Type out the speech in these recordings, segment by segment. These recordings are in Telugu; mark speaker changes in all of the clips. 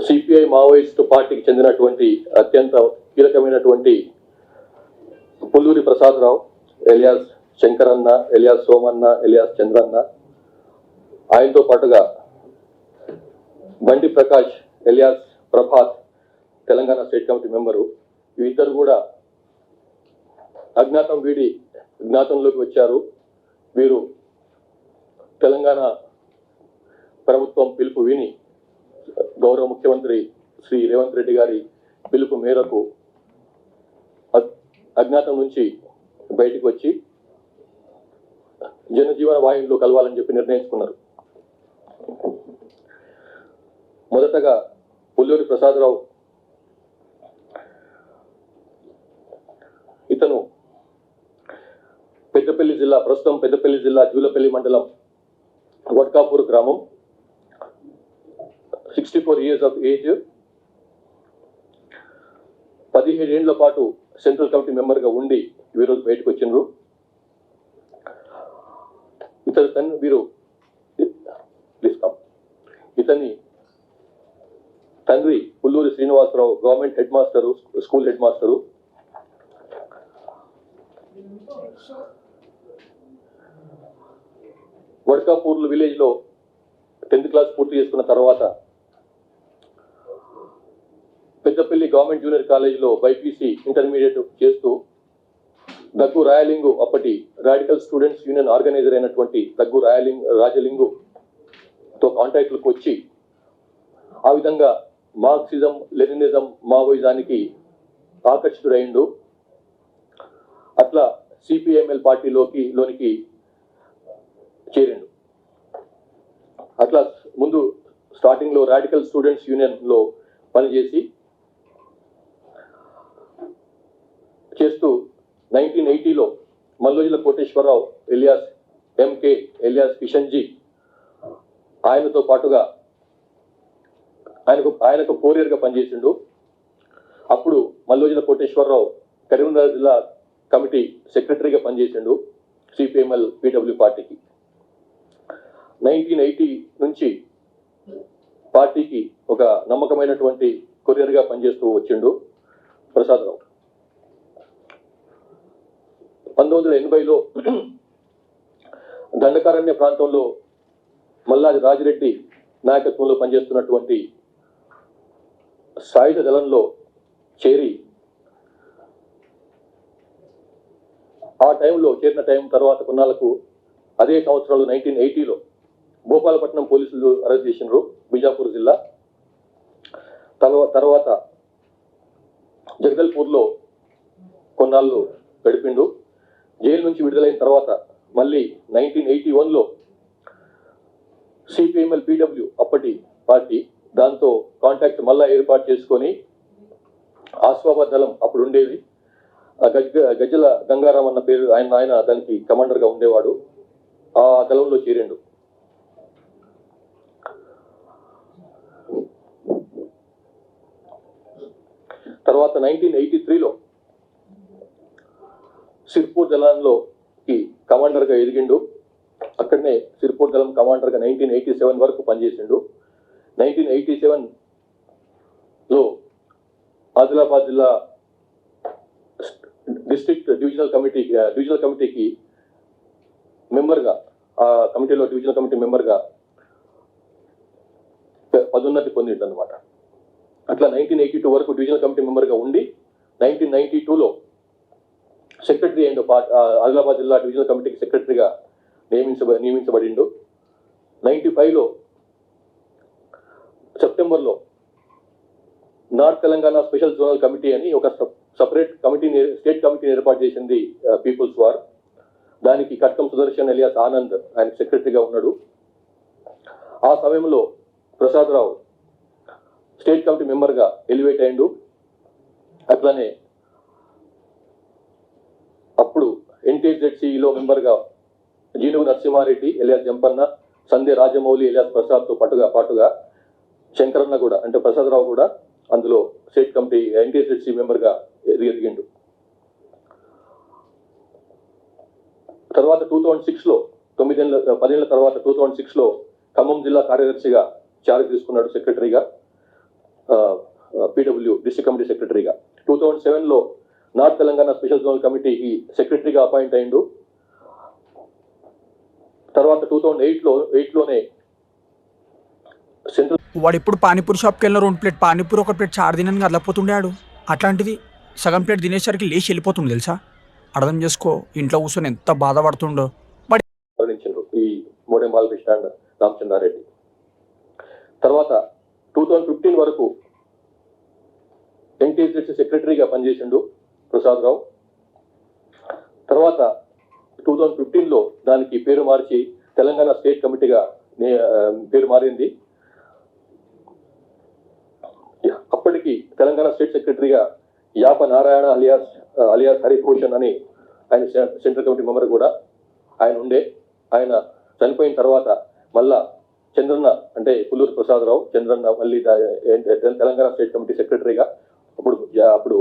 Speaker 1: సిపిఐ మావోయిస్టు పార్టీకి చెందినటువంటి అత్యంత కీలకమైనటువంటి పుల్లూరి ప్రసాదరావు ఎలియాస్ శంకరన్న, ఎలియాస్ సోమన్న, ఎలియాస్ చంద్రన్న, ఆయనతో పాటుగా బండి Prakash alias Prabhat Telangana state committee member, వీరిద్దరు కూడా అజ్ఞాతం వీడి జ్ఞాతంలోకి వచ్చారు. వీరు తెలంగాణ ప్రభుత్వం పిలుపు విని గౌరవ ముఖ్యమంత్రి శ్రీ రేవంత్ రెడ్డి గారి పిలుపు మేరకు అజ్ఞాతం నుంచి బయటికి వచ్చి జనజీవన వాహినిలో కలవాలని చెప్పి నిర్ణయించుకున్నారు. మొదటగా పుల్లూరి ప్రసాదరావు ఇతను పెద్దపల్లి జిల్లా, ప్రస్తుతం పెద్దపల్లి జిల్లా జూలపల్లి మండలం వడ్కాపూర్ గ్రామం, 64 years ఆఫ్ ఏజ్, 17 ఏళ్ల పాటు సెంట్రల్ కమిటీ మెంబర్గా ఉండి ఈరోజు బయటకు వచ్చిండ్రు. ఇతని తండ్రి Pulluri Srinivasarao government headmaster, school headmaster. Vadkapur village లో 10th క్లాస్ పూర్తి చేసుకున్న తర్వాత పెద్దపల్లి గవర్నమెంట్ జూనియర్ కాలేజీలో బైపీసీ ఇంటర్మీడియట్ చేస్తూ దగ్గు రాయలింగు, అప్పటి రాడికల్ స్టూడెంట్స్ యూనియన్ ఆర్గనైజర్ అయినటువంటి దగ్గు రాయలింగుతో కాంటాక్ట్లకు వచ్చి ఆ విధంగా మార్క్సిజం, లెనినిజం, మావోయిజానికి ఆకర్షితుడైండు. అట్లా సిపిఎంఎల్ పార్టీలోనికి చేరిండు. అట్లా ముందు స్టార్టింగ్ లో రాడికల్ స్టూడెంట్స్ యూనియన్ లో పనిచేసి చేస్తూ 1980లో Mallojula Koteswararao alias MK alias Kishanji ఆయనతో పాటుగా ఆయనకు కోరియర్గా పనిచేసిండు. అప్పుడు మల్లోజుల కోటేశ్వరరావు కరీంనగర్ జిల్లా కమిటీ సెక్రటరీగా పనిచేసిండు సిపిఎంఎల్ పిడబ్ల్యూ పార్టీకి. 1980 నుంచి పార్టీకి ఒక నమ్మకమైనటువంటి కొరియర్గా పనిచేస్తూ వచ్చిండు ప్రసాదరావు. 1980లో దండకారణ్య ప్రాంతంలో మల్లాది రాజిరెడ్డి నాయకత్వంలో పనిచేస్తున్నటువంటి సాయుధ దళంలో చేరి చేరిన టైం తర్వాత కొన్నాళ్లకు అదే సంవత్సరంలో 1980లో భూపాలపట్నం పోలీసులు అరెస్ట్ చేసినారు, బిజాపూర్ జిల్లా. తర్వాత జగదల్పూర్లో కొన్నాళ్ళు గడిపిండు. జైలు నుంచి విడుదలైన తర్వాత మళ్ళీ 1981లో సిపిఎంఎల్ పిడబ్ల్యూ అప్పటి పార్టీ దాంతో కాంటాక్ట్ మళ్ళా ఏర్పాటు చేసుకొని ఆస్వాబాద్ దళం అప్పుడు ఉండేది, గజ్జల గంగారాం అన్న పేరు ఆయన దానికి కమాండర్ గా ఉండేవాడు. ఆ దళంలో చేరిండు. తర్వాత 1983లో సిర్పూర్ దళంలోకి కమాండర్ గా ఎదిగిండు. అక్కడనే సిర్పూర్ దళం కమాండర్ గా 1987 వరకు పనిచేసిండు. 1987లో ఆదిలాబాద్ జిల్లా డిస్ట్రిక్ట్ డివిజనల్ కమిటీకి మెంబర్గా, ఆ కమిటీలో డివిజనల్ కమిటీ మెంబర్గా పదోన్నతి పొందిండు అనమాట. అట్లా 1982 వరకు డివిజనల్ కమిటీ మెంబర్గా ఉండి 1992లో సెక్రటరీ అండ్ ఆదిలాబాద్ జిల్లా డివిజనల్ కమిటీకి సెక్రటరీగా నియమించబడిండు. 95లో సెప్టెంబర్లో north Telangana special zonal committee అని ఒక సపరేట్ కమిటీని, స్టేట్ కమిటీని ఏర్పాటు చేసింది పీపుల్స్ వార్. దానికి కట్కం సుదర్శన్ ఎలియాస్ ఆనంద్ ఆయన సెక్రటరీగా ఉన్నాడు. ఆ సమయంలో ప్రసాదరావు స్టేట్ కమిటీ మెంబర్గా ఎలివేట్ అయిండు. అట్లానే అప్పుడు ఎన్టీజెడ్సీలో మెంబర్గా జీనుగు నరసింహారెడ్డి ఎలియాస్ జంపన్న, సందే రాజమౌళి ఎలియాస్ ప్రసాద్తో పాటుగా శంకరన్న కూడా, అంటే ప్రసాదరావు కూడా అందులో స్టేట్ కమిటీ ఎన్టీజెడ్సీ మెంబర్గా ఎదిగిండు. తర్వాత 2006లో 10 ఏళ్ల తర్వాత 2006లో ఖమ్మం జిల్లా కార్యదర్శిగా చార్జ్ తీసుకున్నాడు సెక్రటరీగా. పీడబ్ల్యూ డిస్ట్రిక్ట్ కమిటీ సెక్రటరీగా. 2007లో నార్త్ తెలంగాణ స్పెషల్ జోనల్ కమిటీకి సెక్రటరీగా అపాయింట్ అయిండు. తర్వాత 2008లోనే సెంట్రల్
Speaker 2: వాడు ఇప్పుడు పానీపూరి షాప్కి వెళ్ళిన 2 ప్లేట్ పానీపూరి 1 ప్లేట్ చారు తినని అదలపోతుండాడు. అట్లాంటిది సగం ప్లేట్ తినేసరికి లేచి వెళ్ళిపోతుండు తెలుసా. అర్థం చేసుకో, ఇంట్లో కూర్చొని ఎంత బాధపడుతుండో.
Speaker 1: మరణించారు ఈ మోడెం బాలకృష్ణ అండ్ రామచంద్రారెడ్డి. తర్వాత 2015 వరకు ఎన్టీఎస్ఎస్ సెక్రటరీగా పనిచేసిండు ప్రసాద్ రావు. తర్వాత 2015లో దానికి పేరు మార్చి తెలంగాణ స్టేట్ కమిటీగా పేరు మారింది. అప్పటికి తెలంగాణ స్టేట్ సెక్రటరీగా యాప నారాయణ అలియాస్ హరిభూషణ్ అని ఆయన సెంట్రల్ కమిటీ మెంబర్ కూడా ఆయన ఉండే. ఆయన చనిపోయిన తర్వాత మళ్ళా చంద్రన్న అంటే పుల్లూరు ప్రసాద్ రావు చంద్రన్న మళ్ళీ తెలంగాణ స్టేట్ కమిటీ సెక్రటరీగా అప్పుడు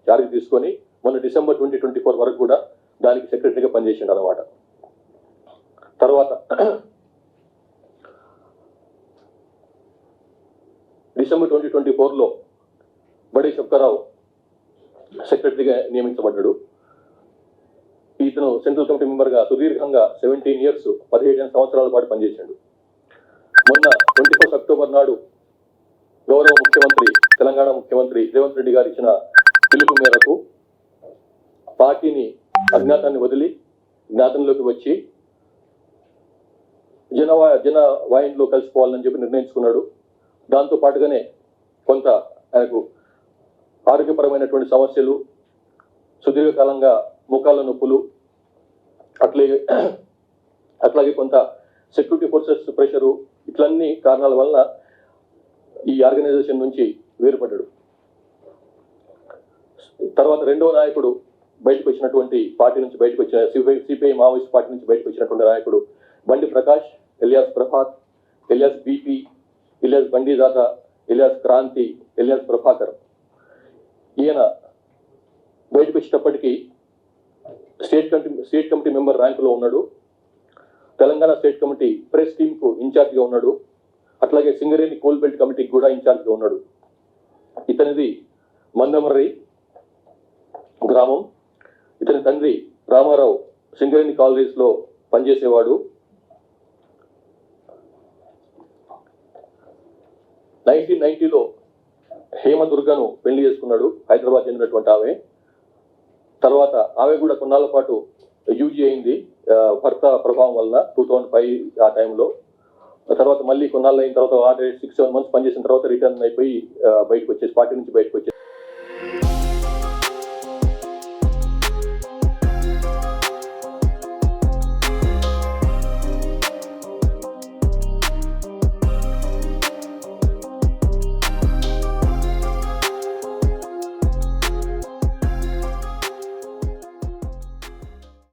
Speaker 1: చార్జ్ తీసుకొని మొన్న డిసెంబర్ 2024 వరకు కూడా దానికి సెక్రటరీగా పనిచేసిండు అనమాట. తర్వాత డిసెంబర్ 2024లో బడే శంకర్రావు సెక్రటరీగా నియమించబడ్డాడు. ఇతను సెంట్రల్ కమిటీ మెంబర్గా సుదీర్ఘంగా 17 years 17 సంవత్సరాల పాటు పనిచేశాడు. మొన్న 21 అక్టోబర్ నాడు గౌరవ ముఖ్యమంత్రి తెలంగాణ ముఖ్యమంత్రి రేవంత్ రెడ్డి గారు ఇచ్చిన పిలుపు మేరకు పార్టీని అజ్ఞాతాన్ని వదిలి జ్ఞాతంలోకి వచ్చి జన వాయిన్లో కలిసిపోవాలని చెప్పి నిర్ణయించుకున్నాడు. దాంతో పాటుగానే కొంత ఆయనకు ఆరోగ్యపరమైనటువంటి సమస్యలు, సుదీర్ఘకాలంగా మోకాళ్ళ నొప్పులు, అట్లాగే కొంత సెక్యూరిటీ ఫోర్సెస్ ప్రెషరు, ఇట్లన్నీ కారణాల వలన ఈ ఆర్గనైజేషన్ నుంచి వేరుపడ్డాడు. తర్వాత రెండవ నాయకుడు బయటకు వచ్చినటువంటి పార్టీ నుంచి బయటకు వచ్చిన సిపిఐ మావోయిస్ట్ పార్టీ నుంచి బయటకు వచ్చినటువంటి నాయకుడు బండి Prakash, alias Prabhat, alias BP, alias బండి దాదా, ఎలియాస్ క్రాంతి, ఎలియాస్ ప్రభాకర్. ఈయన బయటకు వచ్చేటప్పటికీ స్టేట్ కమిటీ మెంబర్ ర్యాంకులో ఉన్నాడు. తెలంగాణ స్టేట్ కమిటీ ప్రెస్ టీంకు ఇన్ఛార్జ్గా ఉన్నాడు. అట్లాగే సింగరేణి కోల్ బెల్ట్ కమిటీకి కూడా ఇన్ఛార్జ్గా ఉన్నాడు. ఇతనిది మందమర్రి గ్రామం. ఇతని తండ్రి రామారావు సింగరేణి కాలనీస్లో పనిచేసేవాడు. 1990లో హేమదుర్గను పెళ్లి చేసుకున్నాడు, హైదరాబాద్ చెందినటువంటి ఆమె. తర్వాత ఆమె కూడా కొన్నాళ్ళ పాటు యూజీ అయింది భర్త ప్రభావం వలన 2005 ఆ టైంలో. తర్వాత మళ్ళీ కొన్నాళ్ళు అయిన తర్వాత 6-7 months పనిచేసిన తర్వాత రిటర్న్ అయిపోయి బయటకు వచ్చేసి పార్టీ నుంచి బయటకు వచ్చేసి